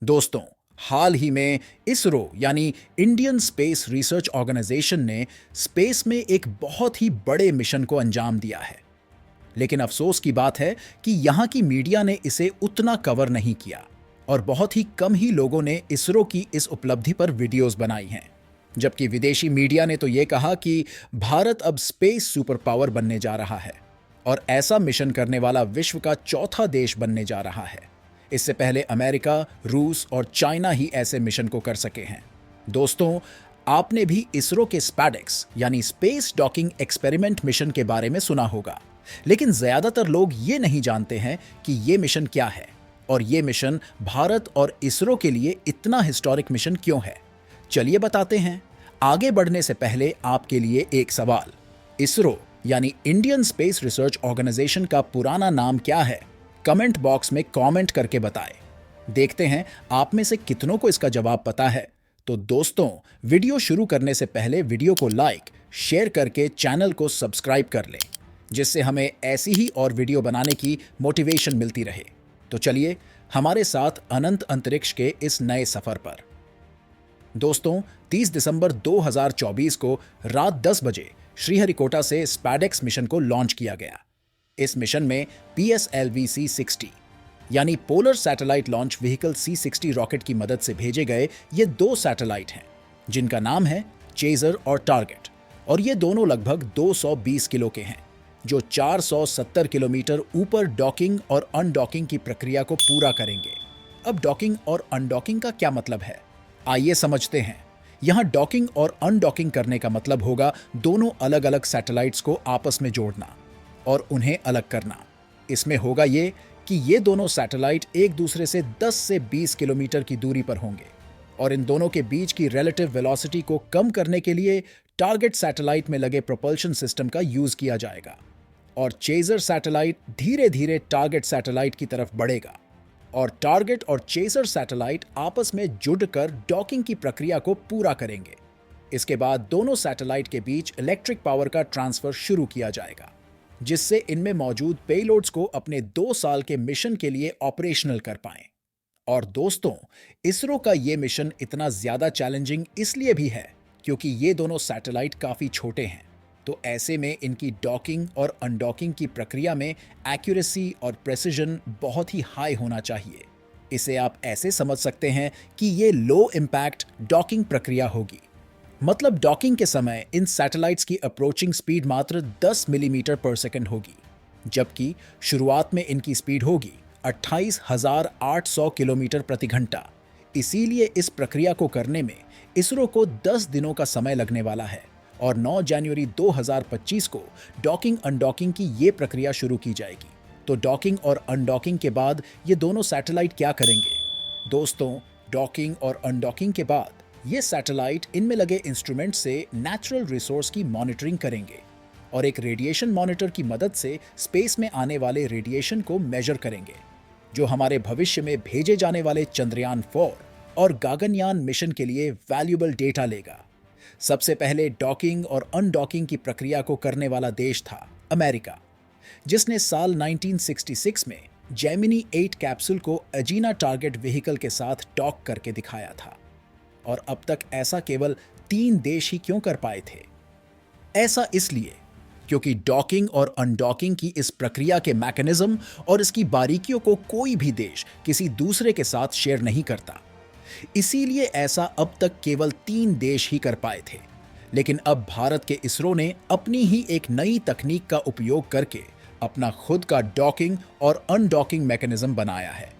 दोस्तों, हाल ही में इसरो यानी इंडियन स्पेस रिसर्च ऑर्गेनाइजेशन ने स्पेस में एक बहुत ही बड़े मिशन को अंजाम दिया है। लेकिन अफसोस की बात है कि यहाँ की मीडिया ने इसे उतना कवर नहीं किया और बहुत ही कम ही लोगों ने इसरो की इस उपलब्धि पर वीडियोस बनाई हैं। जबकि विदेशी मीडिया ने तो ये कहा कि भारत अब स्पेस सुपर पावर बनने जा रहा है और ऐसा मिशन करने वाला विश्व का चौथा देश बनने जा रहा है। इससे पहले अमेरिका, रूस और चाइना ही ऐसे मिशन को कर सके हैं। दोस्तों, आपने भी इसरो के स्पैडेक्स यानी स्पेस डॉकिंग एक्सपेरिमेंट मिशन के बारे में सुना होगा, लेकिन ज्यादातर लोग ये नहीं जानते हैं कि ये मिशन क्या है और ये मिशन भारत और इसरो के लिए इतना हिस्टोरिक मिशन क्यों है। चलिए बताते हैं। आगे बढ़ने से पहले आपके लिए एक सवाल। इसरो यानी इंडियन स्पेस रिसर्च ऑर्गेनाइजेशन का पुराना नाम क्या है? कमेंट बॉक्स में कमेंट करके बताएं। देखते हैं आप में से कितनों को इसका जवाब पता है। तो दोस्तों, वीडियो शुरू करने से पहले वीडियो को लाइक, शेयर करके चैनल को सब्सक्राइब कर लें, जिससे हमें ऐसी ही और वीडियो बनाने की मोटिवेशन मिलती रहे। तो चलिए हमारे साथ अनंत अंतरिक्ष के इस नए सफर पर। दोस्तों, 30 दिसंबर 2024 को रात 10 बजे श्रीहरिकोटा से स्पैडेक्स मिशन को लॉन्च किया गया। इस मिशन में PSLV C60 यानी polar satellite launch vehicle C60 rocket की मदद से भेजे गए ये दो सैटेलाइट हैं, जिनका नाम है चेजर और टारगेट, और ये दोनों लगभग 220 किलो के हैं, जो 470 किलोमीटर ऊपर डॉकिंग और अनडॉकिंग की प्रक्रिया को पूरा करेंगे। अब डॉकिंग और अनडॉकिंग का क्या मतलब है, आइए समझते हैं। यहां डॉकिंग और अनडॉकिंग करने का मतलब होगा दोनों अलग अलग सैटेलाइट्स को आपस में जोड़ना और उन्हें अलग करना। इसमें होगा ये कि ये दोनों सैटेलाइट एक दूसरे से 10 से 20 किलोमीटर की दूरी पर होंगे और इन दोनों के बीच की रिलेटिव वेलोसिटी को कम करने के लिए टारगेट सैटेलाइट में लगे प्रोपल्शन सिस्टम का यूज किया जाएगा और चेजर सैटेलाइट धीरे धीरे टारगेट सैटेलाइट की तरफ बढ़ेगा और टारगेट और चेजर सैटेलाइट आपस में जुड़कर डॉकिंग की प्रक्रिया को पूरा करेंगे। इसके बाद दोनों सैटेलाइट के बीच इलेक्ट्रिक पावर का ट्रांसफर शुरू किया जाएगा, जिससे इनमें मौजूद पेलोड्स को अपने 2 साल के मिशन के लिए ऑपरेशनल कर पाएं। और दोस्तों, इसरो का ये मिशन इतना ज्यादा चैलेंजिंग इसलिए भी है क्योंकि ये दोनों सैटेलाइट काफी छोटे हैं, तो ऐसे में इनकी डॉकिंग और अनडॉकिंग की प्रक्रिया में एक्यूरेसी और प्रेसिजन बहुत ही हाई होना चाहिए। इसे आप ऐसे समझ सकते हैं कि ये लो इम्पैक्ट डॉकिंग प्रक्रिया होगी। मतलब डॉकिंग के समय इन सैटेलाइट्स की अप्रोचिंग स्पीड मात्र 10 मिलीमीटर पर सेकंड होगी, जबकि शुरुआत में इनकी स्पीड होगी 28,800 किलोमीटर प्रति घंटा। इसीलिए इस प्रक्रिया को करने में इसरो को 10 दिनों का समय लगने वाला है और 9 जनवरी 2025 को डॉकिंग अनडॉकिंग की ये प्रक्रिया शुरू की जाएगी। तो डॉकिंग और अनडॉकिंग के बाद ये दोनों सैटेलाइट क्या करेंगे? दोस्तों, डॉकिंग और अनडॉकिंग के बाद ये सैटेलाइट इनमें लगे इंस्ट्रूमेंट से नेचुरल रिसोर्स की मॉनिटरिंग करेंगे और एक रेडिएशन मॉनिटर की मदद से स्पेस में आने वाले रेडिएशन को मेजर करेंगे, जो हमारे भविष्य में भेजे जाने वाले चंद्रयान 4 और गगनयान मिशन के लिए वैल्यूएबल डेटा लेगा। सबसे पहले डॉकिंग और अनडॉकिंग की प्रक्रिया को करने वाला देश था अमेरिका, जिसने साल 1966 में जेमिनी 8 कैप्सूल को एजीना टारगेट व्हीकल के साथ डॉक करके दिखाया था। और अब तक ऐसा केवल 3 देश ही क्यों कर पाए थे? ऐसा इसलिए क्योंकि डॉकिंग और अनडॉकिंग की इस प्रक्रिया के मैकेनिज्म और इसकी बारीकियों को कोई भी देश किसी दूसरे के साथ शेयर नहीं करता। इसीलिए ऐसा अब तक केवल 3 देश ही कर पाए थे। लेकिन अब भारत के इसरो ने अपनी ही एक नई तकनीक का उपयोग करके अपना खुद का डॉकिंग और अनडॉकिंग मैकेनिज्म बनाया है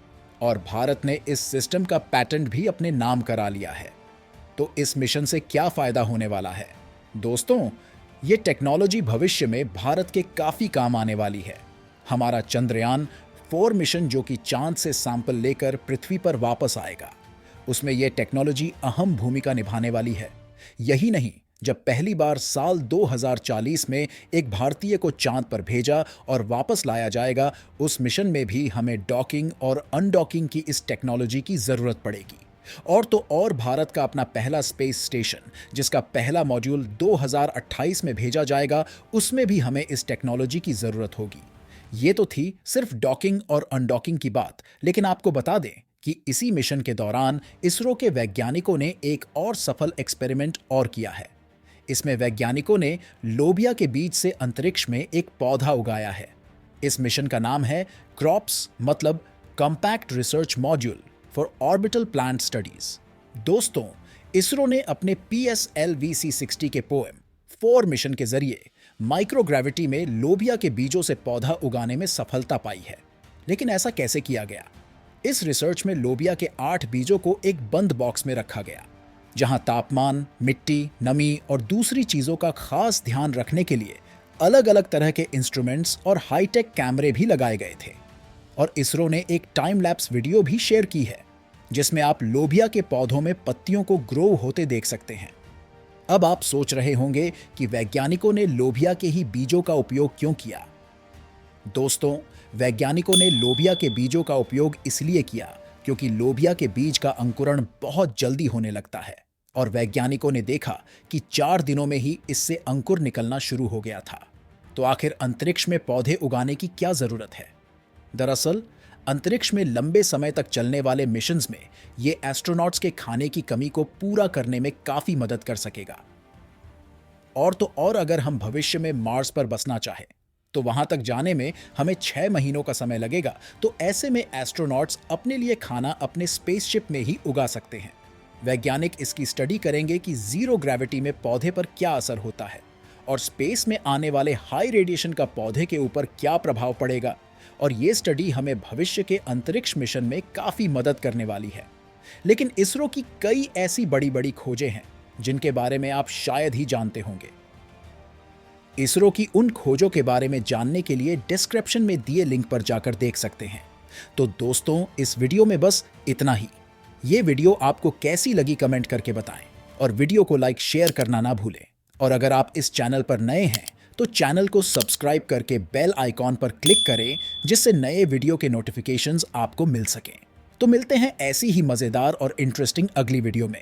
और भारत ने इस सिस्टम का पैटेंट भी अपने नाम करा लिया है। तो इस मिशन से क्या फायदा होने वाला है? दोस्तों, ये टेक्नोलॉजी भविष्य में भारत के काफी काम आने वाली है। हमारा चंद्रयान 4 मिशन, जो कि चांद से सैंपल लेकर पृथ्वी पर वापस आएगा, उसमें यह टेक्नोलॉजी अहम भूमिका निभाने वाली है। यही नहीं, जब पहली बार साल 2040 में एक भारतीय को चांद पर भेजा और वापस लाया जाएगा, उस मिशन में भी हमें डॉकिंग और अनडॉकिंग की इस टेक्नोलॉजी की जरूरत पड़ेगी। और तो और भारत का अपना पहला स्पेस स्टेशन, जिसका पहला मॉड्यूल 2028 में भेजा जाएगा, उसमें भी हमें इस टेक्नोलॉजी की जरूरत होगी। ये तो थी सिर्फ डॉकिंग और अनडॉकिंग की बात, लेकिन आपको बता दें कि इसी मिशन के दौरान इसरो के वैज्ञानिकों ने एक और सफल एक्सपेरिमेंट और किया है। इसमें वैज्ञानिकों ने लोबिया के बीज से अंतरिक्ष में एक पौधा उगाया है। इस मिशन का नाम है क्रॉप्स, मतलब compact research module for orbital plant studies. दोस्तों, इसरो ने अपने PSLV-C60 के पोएम 4 मिशन के जरिए माइक्रोग्रेविटी में लोबिया के बीजों से पौधा उगाने में सफलता पाई है। लेकिन ऐसा कैसे किया गया? इस रिसर्च में लोबिया के 8 बीजों को एक बंद बॉक्स में रखा गया, जहां तापमान, मिट्टी, नमी और दूसरी चीजों का खास ध्यान रखने के लिए अलग अलग तरह के इंस्ट्रूमेंट्स और हाईटेक कैमरे भी लगाए गए थे। और इसरो ने एक टाइम लैप्स वीडियो भी शेयर की है, जिसमें आप लोबिया के पौधों में पत्तियों को ग्रो होते देख सकते हैं। अब आप सोच रहे होंगे कि वैज्ञानिकों ने लोबिया के ही बीजों का उपयोग क्यों किया? दोस्तों, वैज्ञानिकों ने लोबिया के बीजों का उपयोग इसलिए किया क्योंकि लोबिया के बीज का अंकुरण बहुत जल्दी होने लगता है और वैज्ञानिकों ने देखा कि 4 दिनों में ही इससे अंकुर निकलना शुरू हो गया था। तो आखिर अंतरिक्ष में पौधे उगाने की क्या जरूरत है? दरअसल अंतरिक्ष में लंबे समय तक चलने वाले मिशंस में ये एस्ट्रोनॉट्स के खाने की कमी को पूरा करने में काफी मदद कर सकेगा। और तो और, अगर हम भविष्य में मार्स पर बसना चाहें तो वहां तक जाने में हमें 6 महीनों का समय लगेगा। तो ऐसे में एस्ट्रोनॉट्स अपने लिए खाना अपने स्पेसशिप में ही उगा सकते हैं। वैज्ञानिक इसकी स्टडी करेंगे कि जीरो ग्रेविटी में पौधे पर क्या असर होता है और स्पेस में आने वाले हाई रेडिएशन का पौधे के ऊपर क्या प्रभाव पड़ेगा। और ये स्टडी हमें भविष्य के अंतरिक्ष मिशन में काफी मदद करने वाली है। लेकिन इसरो की कई ऐसी बड़ी बड़ी खोजें हैं जिनके बारे में आप शायद ही जानते होंगे। इसरो की उन खोजों के बारे में जानने के लिए डिस्क्रिप्शन में दिए लिंक पर जाकर देख सकते हैं। तो दोस्तों, इस वीडियो में बस इतना ही। ये वीडियो आपको कैसी लगी कमेंट करके बताएं और वीडियो को लाइक शेयर करना ना भूलें। और अगर आप इस चैनल पर नए हैं तो चैनल को सब्सक्राइब करके बेल आइकॉन पर क्लिक करें, जिससे नए वीडियो के नोटिफिकेशंस आपको मिल सकें। तो मिलते हैं ऐसी ही मजेदार और इंटरेस्टिंग अगली वीडियो में।